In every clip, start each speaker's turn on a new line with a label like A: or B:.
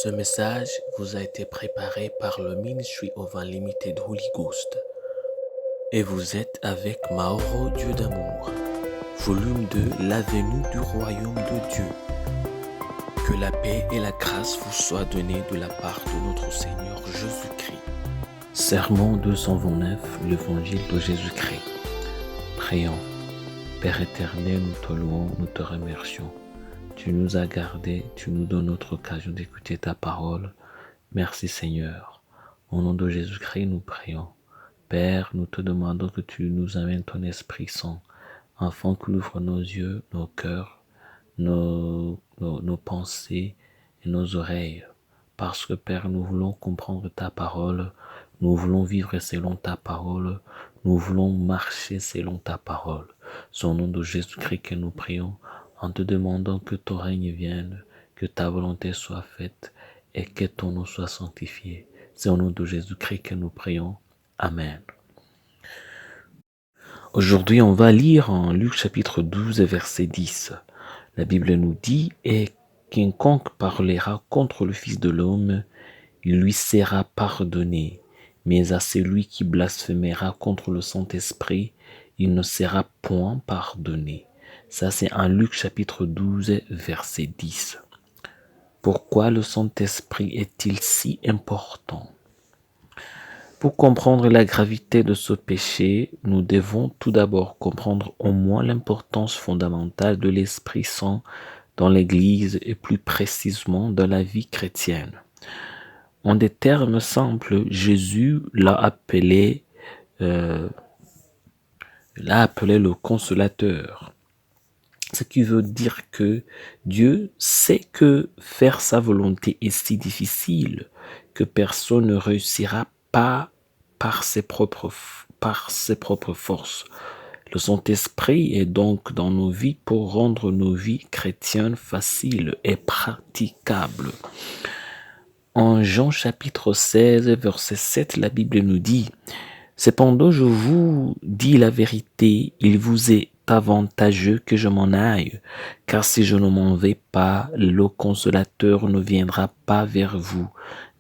A: Ce message vous a été préparé par le Ministry of Unlimited Holy Ghost et vous êtes avec Mauro Dieu d'amour, volume 2, la venue du royaume de Dieu. Que la paix et la grâce vous soient données de la part de notre Seigneur Jésus-Christ. Sermon 229, l'évangile de Jésus-Christ. Prions. Père éternel, nous te louons, nous te remercions. Tu nous as gardés, tu nous donnes notre occasion d'écouter ta parole. Merci Seigneur. Au nom de Jésus-Christ, nous prions. Père, nous te demandons que tu nous amènes ton Esprit Saint, afin qu'il ouvre nos yeux, nos cœurs, nos pensées et nos oreilles. Parce que Père, nous voulons comprendre ta parole, nous voulons vivre selon ta parole, nous voulons marcher selon ta parole. C'est au nom de Jésus-Christ que nous prions, en te demandant que ton règne vienne, que ta volonté soit faite et que ton nom soit sanctifié. C'est au nom de Jésus-Christ que nous prions. Amen. Aujourd'hui, on va lire en Luc chapitre 12, verset 10. La Bible nous dit « Et quiconque parlera contre le Fils de l'homme, il lui sera pardonné. Mais à celui qui blasphémera contre le Saint-Esprit, il ne sera point pardonné. » Ça, c'est en Luc chapitre 12, verset 10. Pourquoi le Saint-Esprit est-il si important? Pour comprendre la gravité de ce péché, nous devons tout d'abord comprendre au moins l'importance fondamentale de l'Esprit Saint dans l'Église et plus précisément dans la vie chrétienne. En des termes simples, Jésus l'a appelé le consolateur. Ce qui veut dire que Dieu sait que faire sa volonté est si difficile que personne ne réussira pas par ses propres forces. Le Saint-Esprit est donc dans nos vies pour rendre nos vies chrétiennes faciles et praticables. En Jean chapitre 16, verset 7, la Bible nous dit « Cependant, je vous dis la vérité, il vous est avantageux que je m'en aille, car si je ne m'en vais pas, le consolateur ne viendra pas vers vous,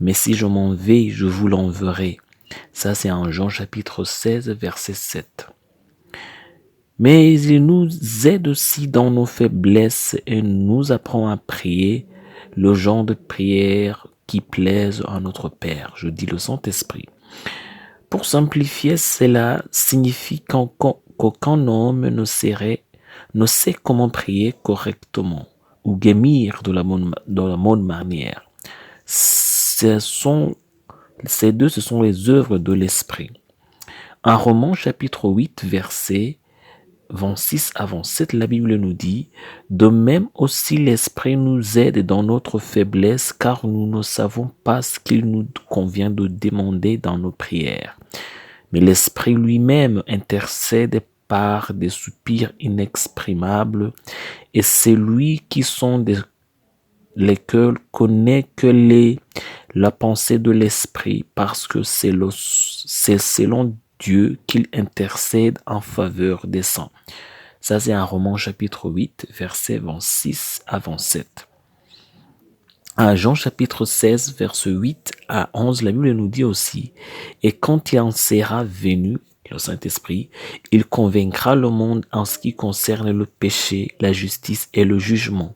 A: mais si je m'en vais, je vous l'enverrai. » Ça, c'est en Jean chapitre 16, verset 7. Mais il nous aide aussi dans nos faiblesses et nous apprend à prier le genre de prière qui plaise à notre Père, je dis le Saint-Esprit. Pour simplifier, cela signifie qu'aucun homme ne sait comment prier correctement ou gémir de la bonne manière. Ces deux, ce sont les œuvres de l'Esprit. En Romains chapitre 8, verset 26 à 27, la Bible nous dit « De même aussi l'Esprit nous aide dans notre faiblesse, car nous ne savons pas ce qu'il nous convient de demander dans nos prières. Mais l'Esprit lui-même intercède par des soupirs inexprimables, et c'est lui qui sonde les cœurs connaît que la pensée de l'Esprit, parce que c'est selon Dieu qu'il intercède en faveur des saints. » Ça, c'est un Romains chapitre 8, versets 26 à 27. En Jean chapitre 16, versets 8 à 11, la Bible nous dit aussi « Et quand il en sera venu, le Saint-Esprit, il convaincra le monde en ce qui concerne le péché, la justice et le jugement.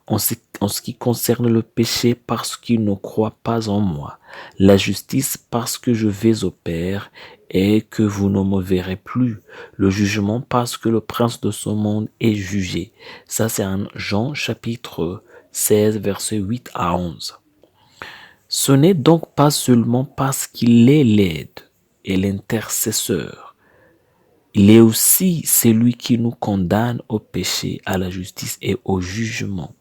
A: En ce qui concerne le péché, parce qu'il ne croit pas en moi. La justice, parce que je vais au Père et que vous ne me verrez plus. Le jugement, parce que le prince de ce monde est jugé. » Ça, c'est en Jean chapitre 16, versets 8 à 11. Ce n'est donc pas seulement parce qu'il est l'aide et l'intercesseur. Il est aussi celui qui nous condamne au péché, à la justice et au jugement.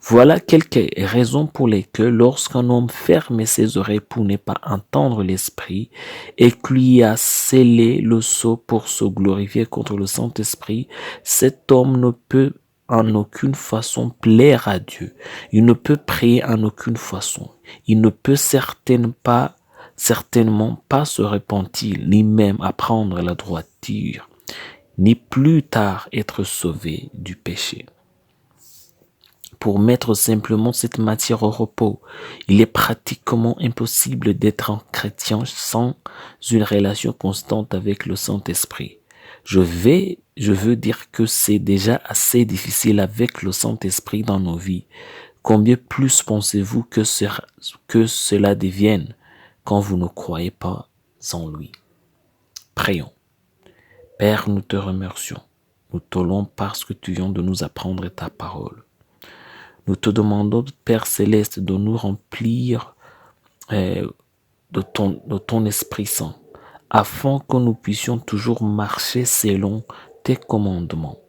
A: Voilà quelques raisons pour lesquelles lorsqu'un homme ferme ses oreilles pour ne pas entendre l'Esprit et qu'il y a scellé le sceau pour se glorifier contre le Saint-Esprit, cet homme ne peut en aucune façon plaire à Dieu. Il ne peut prier en aucune façon. Il ne peut certainement pas se repentir, ni même apprendre la droiture, ni plus tard être sauvé du péché. pour mettre simplement cette matière au repos. Il est pratiquement impossible d'être un chrétien sans une relation constante avec le Saint-Esprit. Je veux dire que c'est déjà assez difficile avec le Saint-Esprit dans nos vies. Combien plus pensez-vous que cela devienne quand vous ne croyez pas en lui? Prions. Père, nous te remercions. Nous te louons parce que tu viens de nous apprendre ta parole. Nous te demandons, Père Céleste, de nous remplir de ton Esprit Saint, afin que nous puissions toujours marcher selon tes commandements,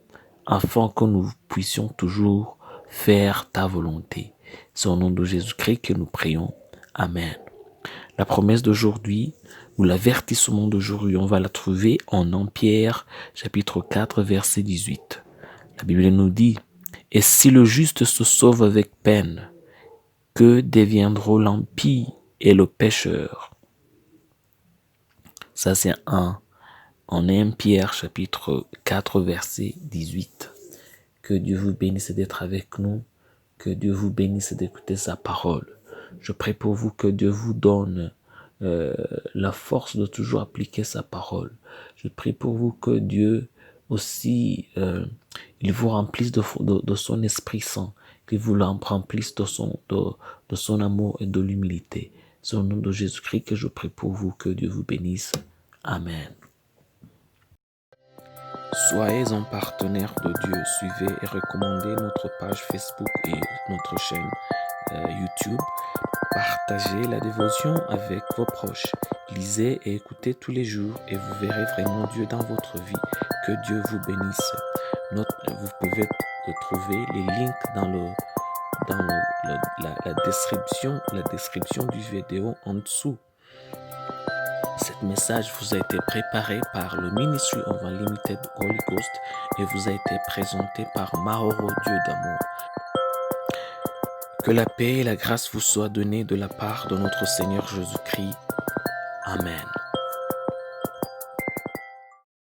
A: afin que nous puissions toujours faire ta volonté. C'est au nom de Jésus-Christ que nous prions. Amen. La promesse d'aujourd'hui, ou l'avertissement d'aujourd'hui, on va la trouver en 1 Pierre, chapitre 4, verset 18. La Bible nous dit: « Et si le juste se sauve avec peine, que deviendront l'impie et le pécheur ?» Ça, c'est en 1 Pierre, chapitre 4, verset 18. Que Dieu vous bénisse d'être avec nous. Que Dieu vous bénisse d'écouter sa parole. Je prie pour vous que Dieu vous donne la force de toujours appliquer sa parole. Je prie pour vous que Dieu aussi, il vous remplisse de son Esprit Saint, qu'il vous remplisse de son amour et de l'humilité. C'est au nom de Jésus-Christ que je prie pour vous. Que Dieu vous bénisse. Amen. Soyez un partenaire de Dieu. Suivez et recommandez notre page Facebook et notre chaîne YouTube. Partagez la dévotion avec vos proches. Lisez et écoutez tous les jours et vous verrez vraiment Dieu dans votre vie. Que Dieu vous bénisse. Vous pouvez trouver les links dans la description du vidéo en dessous. Cet message vous a été préparé par le Ministry of Unlimited Holy Ghost et vous a été présenté par Mahoro Dieu d'amour. Que la paix et la grâce vous soient données de la part de notre Seigneur Jésus-Christ. Amen.